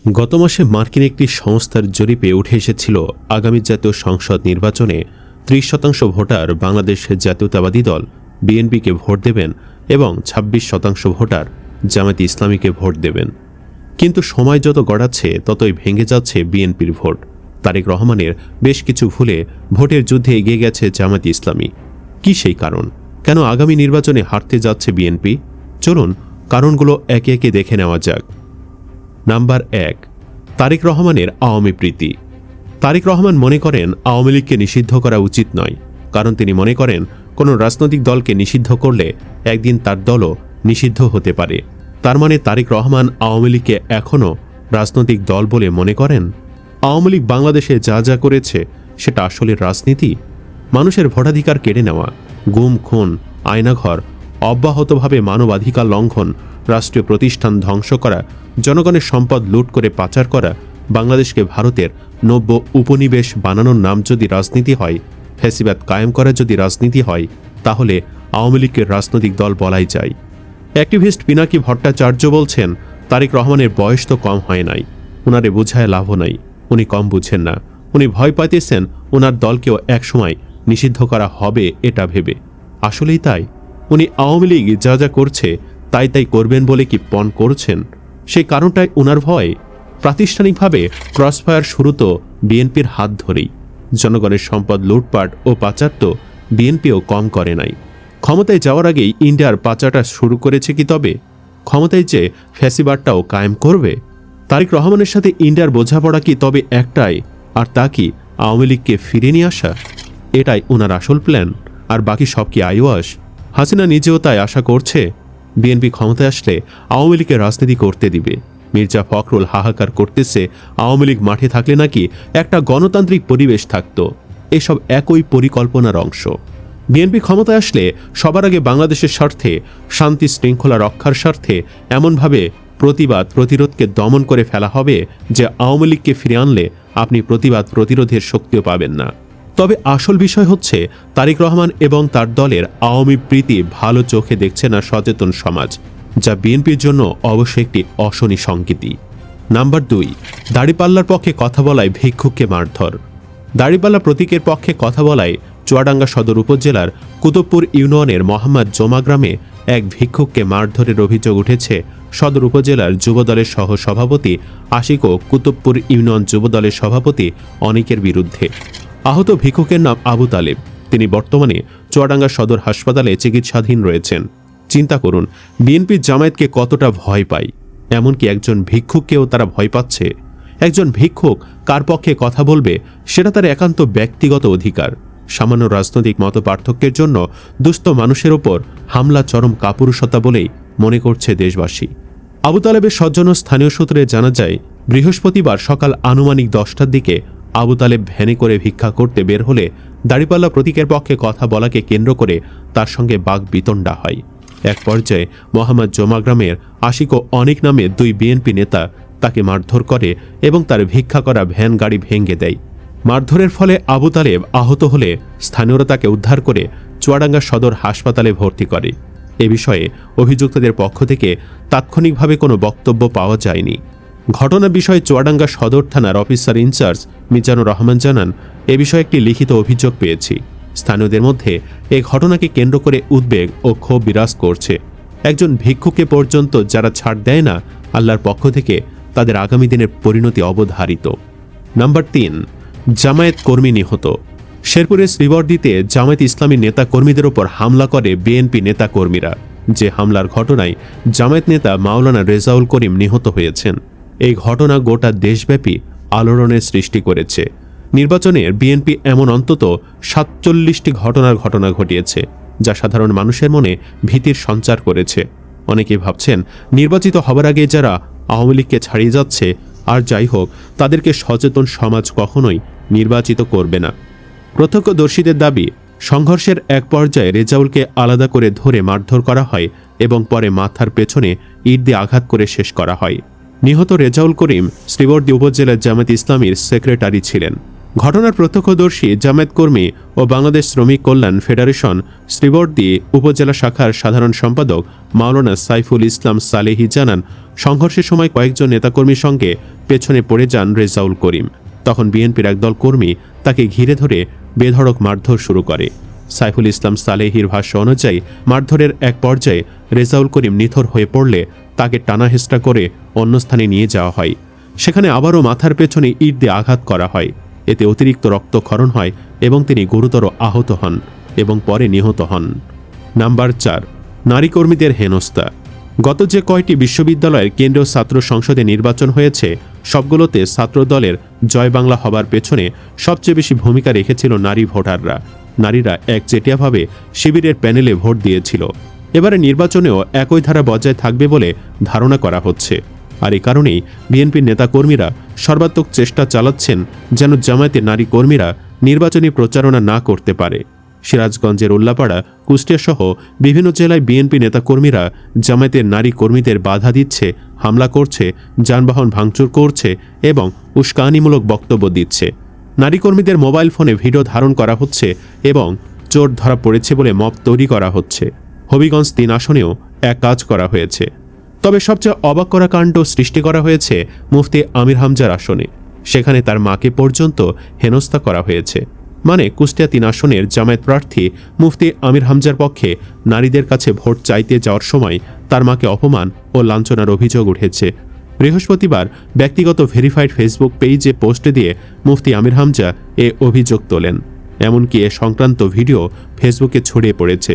গত মাসে মার্কিন একটি সংস্থার জরিপে উঠে এসেছিল আগামী জাতীয় সংসদ নির্বাচনে ৩০% ভোটার বাংলাদেশ জাতীয়তাবাদী দল বিএনপিকে ভোট দেবেন এবং ২৬% ভোটার জামায়াতে ইসলামীকে ভোট দেবেন। কিন্তু সময় যত গড়াচ্ছে ততই ভেঙে যাচ্ছে বিএনপির ভোট। তারেক রহমানের বেশ কিছু ভুলে ভোটের যুদ্ধে এগিয়ে গেছে জামায়াতে ইসলামী। কি সেই কারণ? কেন আগামী নির্বাচনে হারতে যাচ্ছে বিএনপি? চলুন কারণগুলো একে একে দেখে নেওয়া যাক। নাম্বার ১, তারেক রহমানের আওয়ামী প্রীতি। তারেক রহমান মনে করেন আওয়ামী লীগকে নিষিদ্ধ করা উচিত নয়, কারণ তিনি মনে করেন কোনো রাজনৈতিক দলকে নিষিদ্ধ করলে একদিন তার দলও নিষিদ্ধ হতে পারে। তার মানে তারেক রহমান আওয়ামী লীগকে এখনও রাজনৈতিক দল বলে মনে করেন? আওয়ামী লীগ বাংলাদেশে যা যা করেছে সেটা আসলে রাজনীতি? মানুষের ভোটাধিকার কেড়ে নেওয়া, গুম খুন, আয়নাঘর, অব্যাহতভাবে মানবাধিকার লঙ্ঘন, রাষ্ট্রীয় প্রতিষ্ঠান ধ্বংস করা, জনগণের সম্পদ লুট করে পাচার করা, বাংলাদেশকে ভারতের নব্য উপনিবেশ বানানোর নাম যদি রাজনীতি হয়, ফ্যাসিবাদ কায়েম করা যদি রাজনীতি হয়, তাহলে আওয়ামী লীগকে রাজনৈতিক দল বলাই যায়। অ্যাক্টিভিস্ট পিনাকি ভট্টাচার্য বলছেন, তারেক রহমানের বয়স তো কম হয় নাই, ওনারে বোঝায় লাভও নাই, উনি কম বুঝেন না, উনি ভয় পাইতেছেন ওনার দলকেও একসময় নিষিদ্ধ করা হবে এটা ভেবে। আসলেই তাই? উনি আওয়ামী লীগ যা যা করছে তাই তাই করবেন বলে কি পণ করছেন? সেই কারণটাই ওনার ভয়। প্রাতিষ্ঠানিকভাবে ক্রসফায়ার শুরু তো বিএনপির হাত ধরেই। জনগণের সম্পদ লুটপাট ও পাচার তো বিএনপিও কম করে নাই। ক্ষমতায় যাওয়ার আগেই ইন্ডিয়ার পাচারটা শুরু করেছে কি তবে? ক্ষমতায় যে ফ্যাসিবাদটাও কায়েম করবে? তারেক রহমানের সাথে ইন্ডিয়ার বোঝাপড়া কি তবে একটাই, আর তা কি আওয়ামী লীগকে ফিরে নিয়ে আসা? এটাই ওনার আসল প্ল্যান, আর বাকি সব কি আইওয়াস? হাসিনা নিজেও তাই আশা করছে বিএনপি ক্ষমতায় আসলে আওয়ামী লীগের রাজনীতি করতে দিবে। মির্জা ফখরুল হাহাকার করতেছে আওয়ামী লীগ মাঠে থাকলে নাকি একটা গণতান্ত্রিক পরিবেশ থাকত। এসব একই পরিকল্পনার অংশ। বিএনপি ক্ষমতায় আসলে সবার আগে বাংলাদেশের স্বার্থে, শান্তি শৃঙ্খলা রক্ষার স্বার্থে এমনভাবে প্রতিবাদ প্রতিরোধকে দমন করে ফেলা হবে যে আওয়ামী লীগকে ফিরে আনলে আপনি প্রতিবাদ প্রতিরোধের শক্তিও পাবেন না। তবে আসল বিষয় হচ্ছে তারেক রহমান এবং তার দলের আওয়ামী প্রীতি ভালো চোখে দেখছে না সচেতন সমাজ, যা বিএনপির জন্য অবশ্যই একটি অশনি সংকেতই। নাম্বার ২, দাড়িপাল্লার পক্ষে কথা বলায় ভিক্ষুককে মারধর। দাড়িপাল্লা প্রতীকের পক্ষে কথা বলায় চুয়াডাঙ্গা সদর উপজেলার কুতুবপুর ইউনিয়নের মোহাম্মদ জমা গ্রামে এক ভিক্ষুককে মারধরের অভিযোগ উঠেছে সদর উপজেলার যুবদলের সহ সভাপতি আশিক ও কুতুবপুর ইউনিয়ন যুবদলের সভাপতি অনিকের বিরুদ্ধে। আহত ভিক্ষুকের নাম আবু তালেব। তিনি বর্তমানে চুয়াডাঙ্গা সদর হাসপাতালে চিকিৎসাধীন রয়েছেন। চিন্তা করুন বিএনপি জামায়াতকে কতটা ভয় পায়, এমনকি একজন ভিক্ষুককেও তারা ভয় পাচ্ছে। একজন ভিক্ষুক কার পক্ষে কথা বলবে সেটা তার একান্ত ব্যক্তিগত অধিকার। সামান্য রাজনৈতিক মত পার্থক্যের জন্য দুস্থ মানুষের ওপর হামলা চরম কাপুরুষতা বলেই মনে করছে দেশবাসী। আবু তালেবের সজ্জন স্থানীয় সূত্রে জানা যায়, বৃহস্পতিবার সকাল আনুমানিক 10টার দিকে আবু তালেব ভ্যানে করে ভিক্ষা করতে বের হলে দাড়িপাল্লা প্রতীকের পক্ষে কথা বলাকে কেন্দ্র করে তার সঙ্গে বাকবিতণ্ডা হয়। এক পর্যায়ে মোহাম্মদ জমা গ্রামের আশিক ও অনিক নামে 2 বিএনপি নেতা তাকে মারধর করে এবং তার ভিক্ষা করা ভ্যান গাড়ি ভেঙে দেয়। মারধরের ফলে আবু তালেব আহত হলে স্থানীয়রা তাকে উদ্ধার করে চুয়াডাঙ্গা সদর হাসপাতালে ভর্তি করে। এ বিষয়ে অভিযুক্তদের পক্ষ থেকে তাৎক্ষণিকভাবে কোনো বক্তব্য পাওয়া যায়নি। ঘটনার বিষয়ে চুয়াডাঙ্গা সদর থানার অফিসার ইনচার্জ মিজানুর রহমান জানান, এ বিষয়ে একটি লিখিত অভিযোগ পেয়েছি। স্থানীয়দের মধ্যে এ ঘটনাকে কেন্দ্র করে উদ্বেগ ও ক্ষোভ বিরাজ করছে। একজন ভিক্ষুকে পর্যন্ত যারা ছাড় দেয় না, আল্লাহর পক্ষ থেকে তাদের আগামী দিনের পরিণতি অবধারিত। নাম্বার ৩, জামায়াত কর্মী নিহত। শেরপুরের শ্রীবর্দীতে জামায়াত ইসলামী নেতা কর্মীদের ওপর হামলা করে বিএনপি নেতা কর্মীরা। যে হামলার ঘটনায় জামায়াত নেতা মাওলানা রেজাউল করিম নিহত হয়েছেন। এই ঘটনা গোটা দেশব্যাপী আলোড়নের সৃষ্টি করেছে। নির্বাচনের বিএনপি এমন অন্তত ৪৭টি ঘটনা ঘটিয়েছে, যা সাধারণ মানুষের মনে ভীতির সঞ্চার করেছে। অনেকে ভাবছেন নির্বাচিত হবার আগে যারা আওয়ামী লীগকে ছাড়িয়ে যাচ্ছে, আর যাই হোক, তাদেরকে সচেতন সমাজ কখনোই নির্বাচিত করবে না। প্রত্যক্ষদর্শীদের দাবি, সংঘর্ষের এক পর্যায়ে রেজাউলকে আলাদা করে ধরে মারধর করা হয় এবং পরে মাথার পেছনে ইট দিয়ে আঘাত করে শেষ করা হয়। নিহত রেজাউল করিম শ্রীবর্দী উপজেলার জামায়াত ইসলামীর সেক্রেটারি ছিলেন। ঘটনার প্রত্যক্ষদর্শী জামায়াত কর্মী ও বাংলাদেশ শ্রমিক কল্যাণ ফেডারেশন শ্রীবর্দী উপজেলা শাখার সাধারণ সম্পাদক মাওলানা সাইফুল ইসলাম সালেহি জানান, সংঘর্ষের সময় কয়েকজন নেতাকর্মীর সঙ্গে পেছনে পড়ে যান রেজাউল করিম। তখন বিএনপির একদল কর্মী তাকে ঘিরে ধরে বেধড়ক মারধর শুরু করে। সাইফুল ইসলাম সালেহির ভাষ্য অনুযায়ী মারধরের এক পর্যায়ে রেজাউল করিম নিথর হয়ে পড়লে তাকে টানাহেঁচড়া করে অন্য স্থানে নিয়ে যাওয়া হয়। সেখানে আবারও মাথার পেছনে ইট দিয়ে আঘাত করা হয়। এতে অতিরিক্ত রক্তক্ষরণ হয় এবং তিনি গুরুতর আহত হন এবং পরে নিহত হন। নাম্বার 4, নারী কর্মীদের হেনস্থা। গত যে কয়টি বিশ্ববিদ্যালয়ের কেন্দ্রীয় ছাত্র সংসদে নির্বাচন হয়েছে সবগুলোতে ছাত্র দলের জয় বাংলা হবার পেছনে সবচেয়ে বেশি ভূমিকা রেখেছিল নারী ভোটাররা। নারীরা একচেটিয়াভাবে শিবিরের প্যানেলে ভোট দিয়েছিল। এবারে নির্বাচনেও একই ধারা বজায় থাকবে বলে ধারণা করা হচ্ছে। আর এই কারণেই বিএনপির নেতাকর্মীরা সর্বাত্মক চেষ্টা চালাচ্ছেন যেন জামায়াতের নারী কর্মীরা নির্বাচনী প্রচারণা না করতে পারে। সিরাজগঞ্জের উল্লাপাড়া, কুষ্টিয়া সহ বিভিন্ন জেলায় বিএনপি নেতাকর্মীরা জামায়াতের নারী কর্মীদের বাধা দিচ্ছে, হামলা করছে, যানবাহন ভাঙচুর করছে এবং উস্কানিমূলক বক্তব্য দিচ্ছে। নারী কর্মীদের মোবাইল ফোনে ভিডিও ধারণ করা হচ্ছে এবং চোর ধরা পড়েছে বলে মব তৈরি করা হচ্ছে। হবিগঞ্জ 3 আসনেও এক কাজ করা হয়েছে। তবে সবচেয়ে অবাক করা কাণ্ড সৃষ্টি করা হয়েছে মুফতি আমির হামজার আসনে। সেখানে তার মাকে পর্যন্ত হেনস্থা করা হয়েছে। মানে কুষ্টিয়া 3 আসনের জামায়াত প্রার্থী মুফতি আমির হামজার পক্ষে নারীদের কাছে ভোট চাইতে যাওয়ার সময় তার মাকে অপমান ও লাঞ্ছনার অভিযোগ উঠেছে। বৃহস্পতিবার ব্যক্তিগত ভেরিফাইড ফেসবুক পেজে পোস্ট দিয়ে মুফতি আমির হামজা এ অভিযোগ তোলেন। এমনকি এ সংক্রান্ত ভিডিও ফেসবুকে ছড়িয়ে পড়েছে।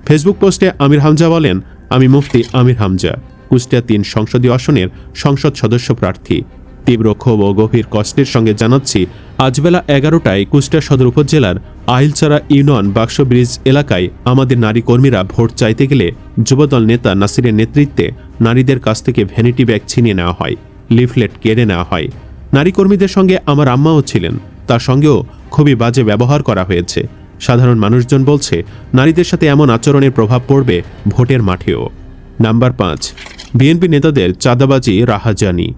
ফেসবুক পোস্টে আমির হামজা বলেন, আমি মুফতি আমির হামজা, কুষ্টিয়া 3 সংসদীয় আসনের সংসদ সদস্য প্রার্থী। তীব্র ক্ষোভ ও গভীর কষ্টের সঙ্গে জানাচ্ছি, আজ বেলা 11টায় কুষ্টিয়া সদর উপজেলার আহিলচারা ইউনিয়ন বাক্স ব্রিজ এলাকায় আমাদের নারী কর্মীরা ভোট চাইতে গেলে যুবদল নেতা নাসিরের নেতৃত্বে নারীদের কাছ থেকে ভ্যানিটি ব্যাগ ছিনিয়ে নেওয়া হয়, লিফলেট কেড়ে নেওয়া হয়। নারী কর্মীদের সঙ্গে আমার আম্মাও ছিলেন, তার সঙ্গেও খুবই বাজে ব্যবহার করা হয়েছে। সাধারণ মানুষজন বলছে নারীদের সাথে এমন আচরণের প্রভাব পড়বে ভোটের মাঠেও। নাম্বার 5, বিএনপি নেতাদের চাঁদাবাজি রাহাজানি।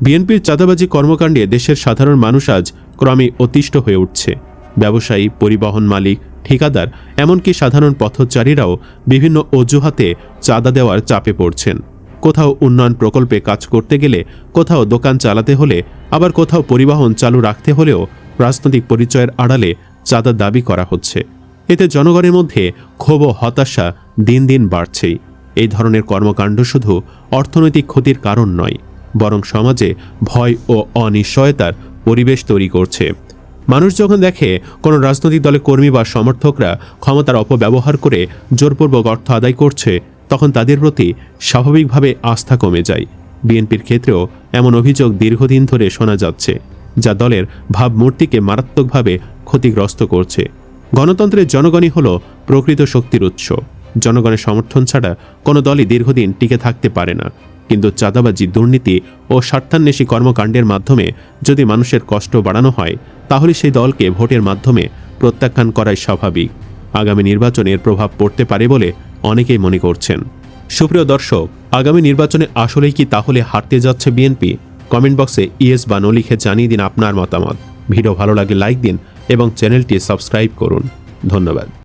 বিএনপির চাঁদাবাজি কর্মকাণ্ডে দেশের সাধারণ মানুষ আজ ক্রমে অতিষ্ঠ হয়ে উঠছে। ব্যবসায়ী, পরিবহন মালিক, ঠিকাদার, এমনকি সাধারণ পথচারীরাও বিভিন্ন অজুহাতে চাঁদা দেওয়ার চাপে পড়ছেন। কোথাও উন্নয়ন প্রকল্পে কাজ করতে গেলে, কোথাও দোকান চালাতে হলে, আবার কোথাও পরিবহন চালু রাখতে হলেও রাজনৈতিক পরিচয়ের আড়ালে চাঁদা দাবি করা হচ্ছে। এতে জনগণের মধ্যে ক্ষোভ ও হতাশা দিন দিন বাড়ছেই। এই ধরনের কর্মকাণ্ড শুধু অর্থনৈতিক ক্ষতির কারণ নয়, বরং সমাজে ভয় ও অনিশ্চয়তার পরিবেশ তৈরি করছে। মানুষ যখন দেখে কোনো রাজনৈতিক দলের কর্মী বা সমর্থকরা ক্ষমতার অপব্যবহার করে জোরপূর্বক অর্থ আদায় করছে, তখন তাদের প্রতি স্বাভাবিকভাবে আস্থা কমে যায়। বিএনপির ক্ষেত্রেও এমন অভিযোগ দীর্ঘদিন ধরে শোনা যাচ্ছে, যা দলের ভাবমূর্তিকে মারাত্মকভাবে ক্ষতিগ্রস্ত করছে। গণতন্ত্রের জনগণই হল প্রকৃত শক্তির উৎস। জনগণের সমর্থন ছাড়া কোনো দলই দীর্ঘদিন টিকে থাকতে পারে না। কিন্তু চাঁদাবাজি, দুর্নীতি ও স্বার্থান্বেষী কর্মকাণ্ডের মাধ্যমে যদি মানুষের কষ্ট বাড়ানো হয়, তাহলে সেই দলকে ভোটের মাধ্যমে প্রত্যাখ্যান করাই স্বাভাবিক। আগামী নির্বাচনে এর প্রভাব পড়তে পারে বলে অনেকেই মনে করছেন। সুপ্রিয় দর্শক, আগামী নির্বাচনে আসলেই কি তাহলে হারতে যাচ্ছে বিএনপি? কমেন্ট বক্সে ইয়েস বা নো লিখে জানিয়ে দিন আপনার মতামত। ভিডিও ভালো লাগলে লাইক দিন এবং চ্যানেলটি সাবস্ক্রাইব করুন। ধন্যবাদ।